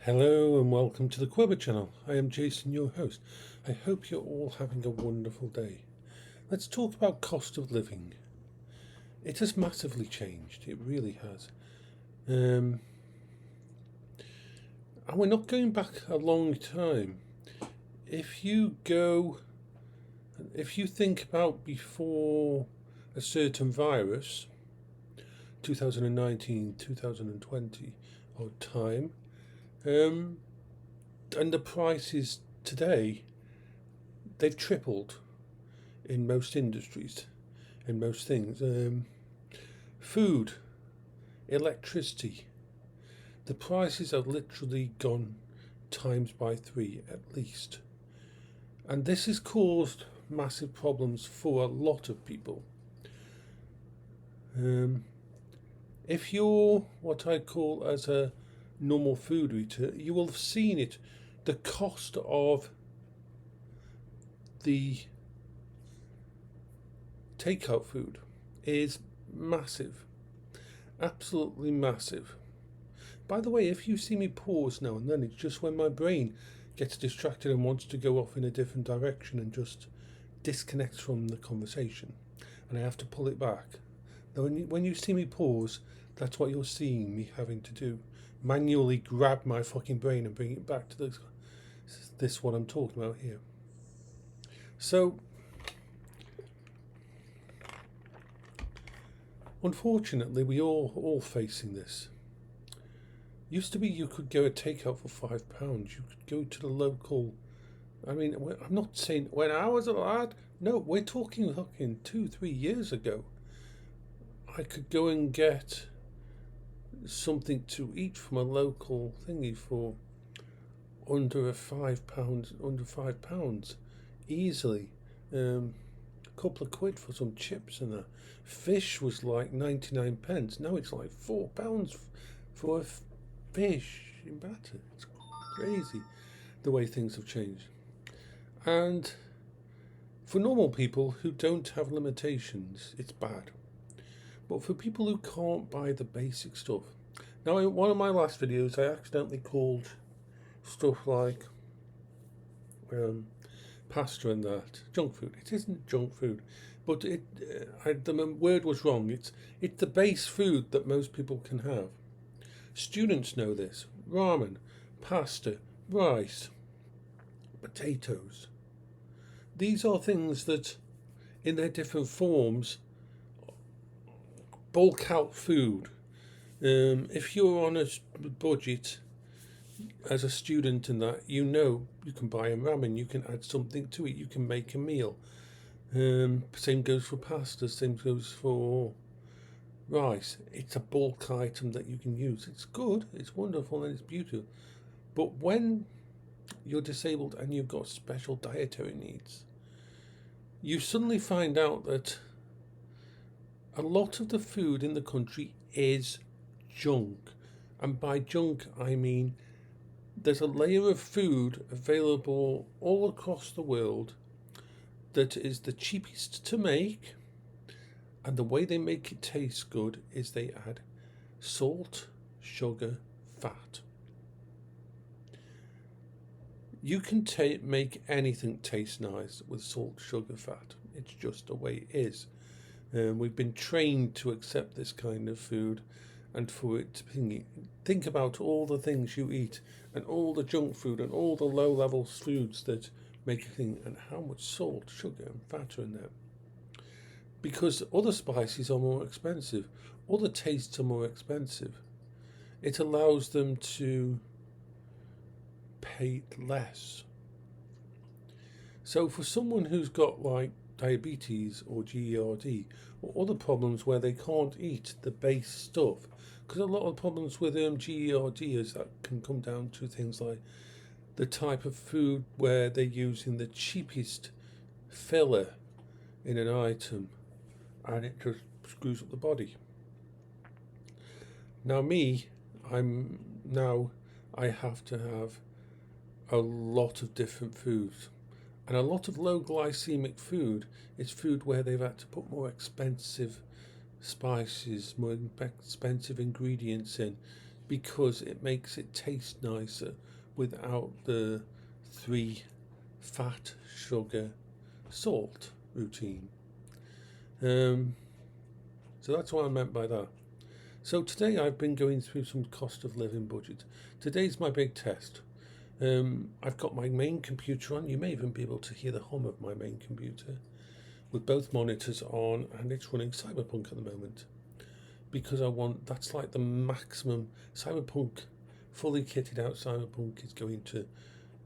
Hello and welcome to the Quibber channel. I am Jason, your host. I hope you're all having a wonderful day. Let's talk about cost of living. It has massively changed. It really has. And we're not going back a long time. If you think about before a certain virus, 2019, 2020 odd time, and the prices today, they've tripled in most industries, in most things. Food, electricity, the prices have literally gone times by 3 at least. And this has caused massive problems for a lot of people. If you're what I call as a normal food eater, you will have seen it. The cost of the takeout food is massive, absolutely massive. By the way, if you see me pause now and then, it's just when my brain gets distracted and wants to go off in a different direction and just disconnects from the conversation, and I have to pull it back. Now, when you see me pause, that's what you're seeing me having to do. Manually grab my fucking brain and bring it back to this what I'm talking about here. So, unfortunately, we all facing this. Used to be you could go a takeout for £5. You could go to the local. I mean, I'm not saying when I was a lad. No, we're talking fucking 2-3 years ago. I could go and get something to eat from a local thingy for under £5 easily. A couple of quid for some chips and that. Fish was like 99p. Now it's like £4 for a fish in batter. It's crazy the way things have changed. And for normal people who don't have limitations, it's bad. But for people who can't buy the basic stuff. Now, in one of my last videos, I accidentally called stuff like pasta and that junk food. It isn't junk food, but the word was wrong. It's the base food that most people can have. Students know this. Ramen, pasta, rice, potatoes. These are things that, in their different forms, bulk out food. If you're on a budget as a student and that, you know you can buy a ramen, you can add something to it, you can make a meal. Same goes for pasta, same goes for rice. It's a bulk item that you can use. It's good, it's wonderful, and it's beautiful. But when you're disabled and you've got special dietary needs, you suddenly find out that a lot of the food in the country is junk. And by junk, I mean there's a layer of food available all across the world that is the cheapest to make, and the way they make it taste good is they add salt, sugar, fat. You can make anything taste nice with salt, sugar, fat. It's just the way it is. We've been trained to accept this kind of food, and for it to think about all the things you eat and all the junk food and all the low level foods that make a thing, and how much salt, sugar and fat are in there. Because other spices are more expensive, other tastes are more expensive. It allows them to pay less. So for someone who's got like diabetes or GERD or other problems where they can't eat the base stuff, because a lot of problems with GERD is that can come down to things like the type of food where they're using the cheapest filler in an item, and it just screws up the body. Now I have to have a lot of different foods. And a lot of low glycemic food is food where they've had to put more expensive spices, more expensive ingredients in because it makes it taste nicer without the 3 fat, sugar, salt routine. So that's what I meant by that. So today I've been going through some cost of living budget. Today's my big test. I've got my main computer on. You may even be able to hear the hum of my main computer with both monitors on, and it's running Cyberpunk at the moment because that's like the maximum. Cyberpunk, fully kitted out Cyberpunk, is going to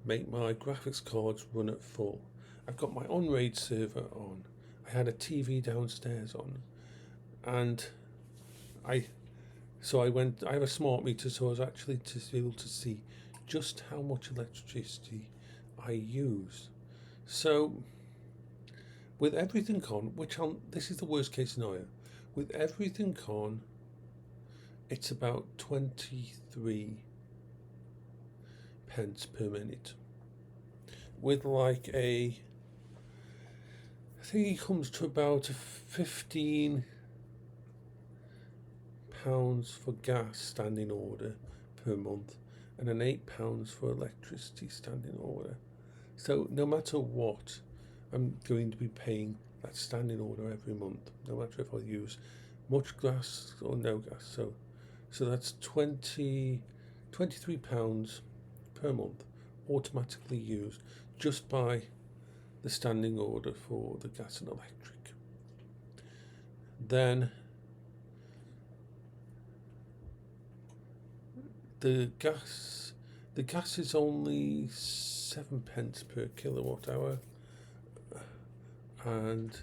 make my graphics cards run at full. I've got my on-raid server on. I had a TV downstairs on, and I have a smart meter, so I was actually able to see just how much electricity I use. So with everything on, this is the worst case scenario. With everything on, it's about 23 pence per minute. With I think it comes to about £15 for gas standing order per month, and an £8 for electricity standing order. So no matter what, I'm going to be paying that standing order every month, no matter if I use much gas or no gas. So that's £23 per month automatically used just by the standing order for the gas and electric. Then the gas is only 7 pence per kilowatt hour, and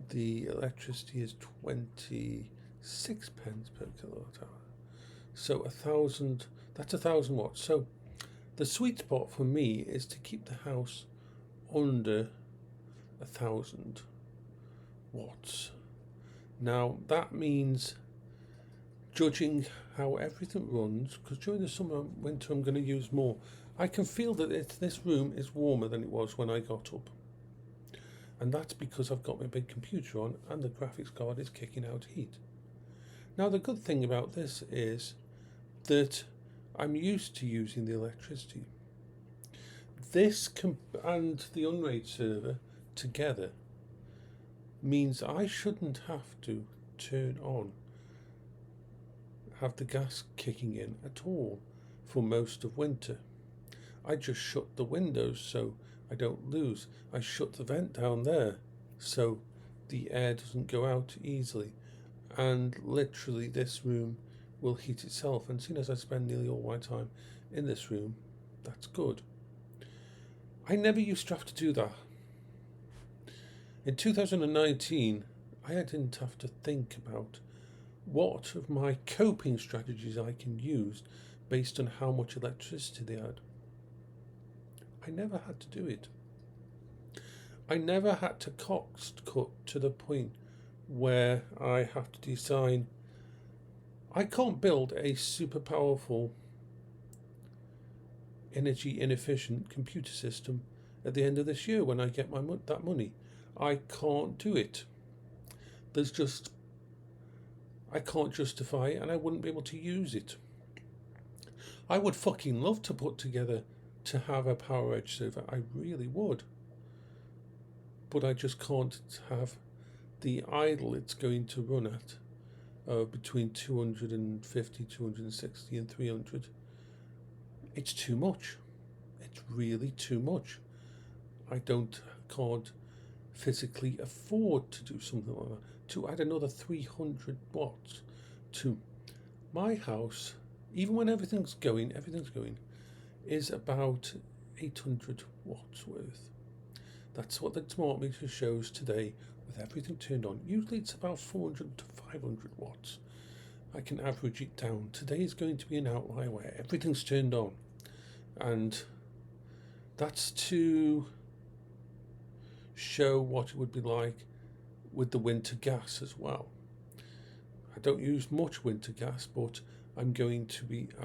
the electricity is 26 pence per kilowatt hour. So that's 1,000 watts. So the sweet spot for me is to keep the house under 1,000 watts. Now that means, judging how everything runs, because during the summer and winter I'm going to use more, I can feel that this room is warmer than it was when I got up. And that's because I've got my big computer on and the graphics card is kicking out heat. Now the good thing about this is that I'm used to using the electricity. This and the Unraid server together means I shouldn't have to have the gas kicking in at all for most of winter. I just shut the windows so I don't lose. I shut the vent down there so the air doesn't go out easily, and literally this room will heat itself, and seeing as I spend nearly all my time in this room, that's good. I never used to have to do that. In 2019, I didn't have to think about what of my coping strategies I can use based on how much electricity they had. I never had to do it. I never had to cost cut to the point where I have to design. I can't build a super powerful, energy inefficient computer system at the end of this year when I get that money. I can't do it. I can't justify it, and I wouldn't be able to use it. I would fucking love to put together to have a PowerEdge server. I really would. But I just can't have the idle it's going to run at between 250, 260 and 300. It's too much. It's really too much. I can't physically afford to do something like that. To add another 300 watts to my house, even when everything's going, is about 800 watts worth. That's what the smart meter shows today with everything turned on. Usually it's about 400 to 500 watts. I can average it down. Today is going to be an outlier where everything's turned on, and that's to show what it would be like with the winter gas as well. I don't use much winter gas, but I've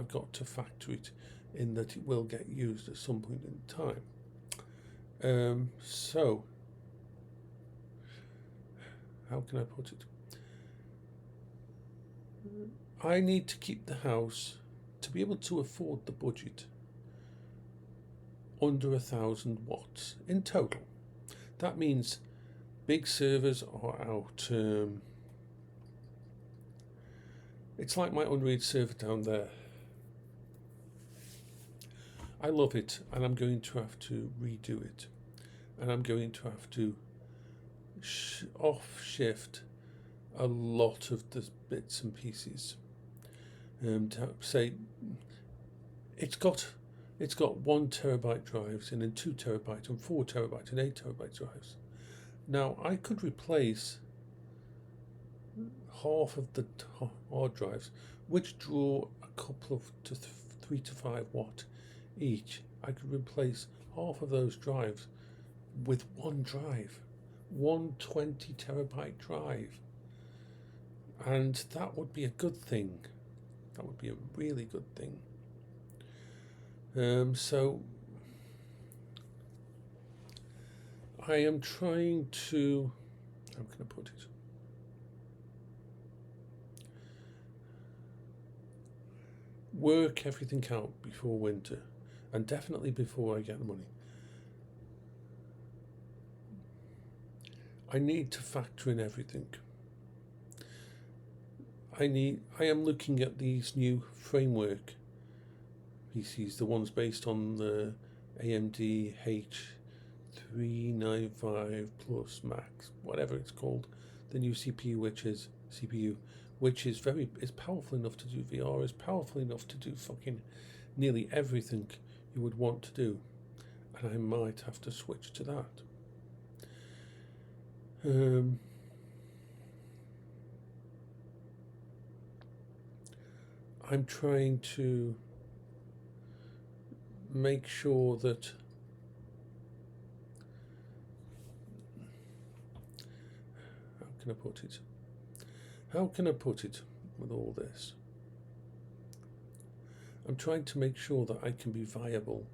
got to factor it in that it will get used at some point in time. So how can I put it? I need to keep the house, to be able to afford the budget, under 1,000 watts in total. That means big servers are out. It's like my Unread server down there. I love it, and I'm going to have to redo it, and I'm going to have to off shift a lot of the bits and pieces. To say it's got 1 terabyte drives, and then 2 terabyte and 4 terabyte and 8 terabyte drives. Now I could replace half of the hard drives, which draw a couple of 3 to 5 watt each. I could replace half of those drives with one drive, one 20 terabyte drive, and that would be a good thing. That would be a really good thing. So I am trying to, how can I put it? Work everything out before winter, and definitely before I get the money. I need to factor in everything. I am looking at these new framework PCs, the ones based on the AMD H395 Plus Max, whatever it's called, the new CPU, which is powerful enough to do VR, is powerful enough to do fucking nearly everything you would want to do, and I might have to switch to that. I'm trying to make sure that how can I put it with all this? I'm trying to make sure that I can be viable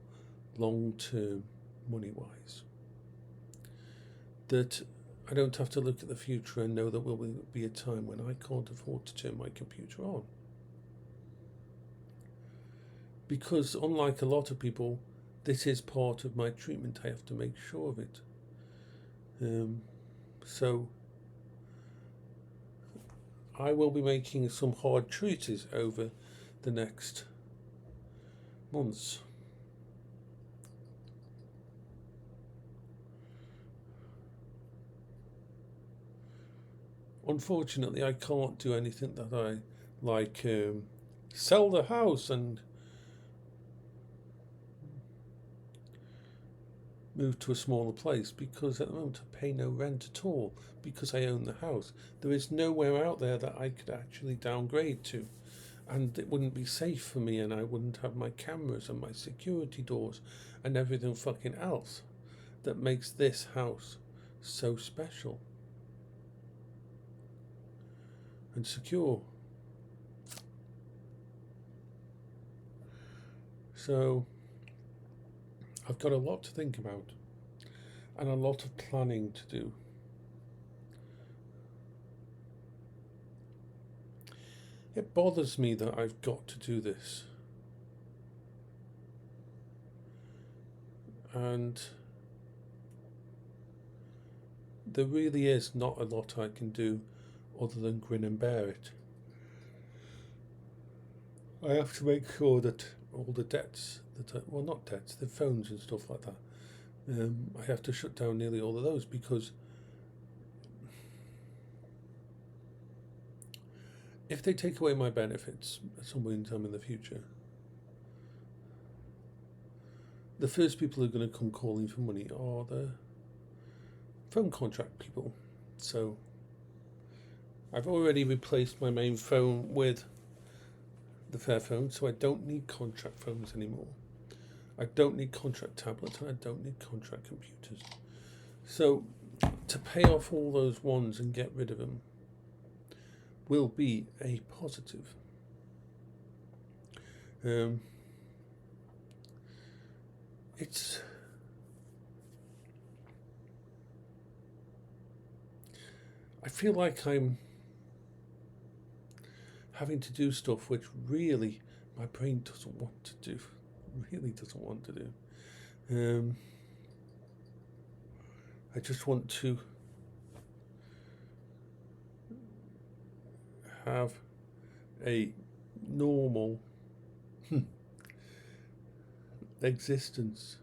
long-term money-wise. That I don't have to look at the future and know that there will be a time when I can't afford to turn my computer on. Because unlike a lot of people, this is part of my treatment. I have to make sure of it. So I will be making some hard choices over the next months. Unfortunately, I can't do anything that I like, sell the house and move to a smaller place, because at the moment I pay no rent at all because I own the house. There is nowhere out there that I could actually downgrade to, and it wouldn't be safe for me, and I wouldn't have my cameras and my security doors and everything fucking else that makes this house so special and secure. So I've got a lot to think about and a lot of planning to do. It bothers me that I've got to do this. And there really is not a lot I can do other than grin and bear it. I have to make sure that all the debts, not debts, the phones and stuff like that, I have to shut down nearly all of those, because if they take away my benefits at some point in time in the future, the first people who are going to come calling for money are the phone contract people. So I've already replaced my main phone with the Fairphone, so I don't need contract phones anymore. I don't need contract tablets, and I don't need contract computers. So to pay off all those ones and get rid of them will be a positive. I feel like I'm having to do stuff which really my brain doesn't want to do. Really doesn't want to do. I just want to have a normal existence.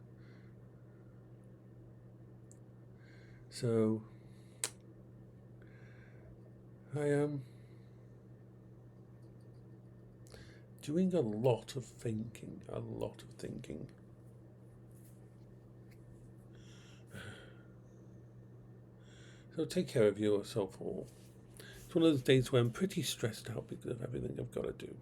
So I am doing a lot of thinking. So take care of yourself all. It's one of those days where I'm pretty stressed out because of everything I've got to do.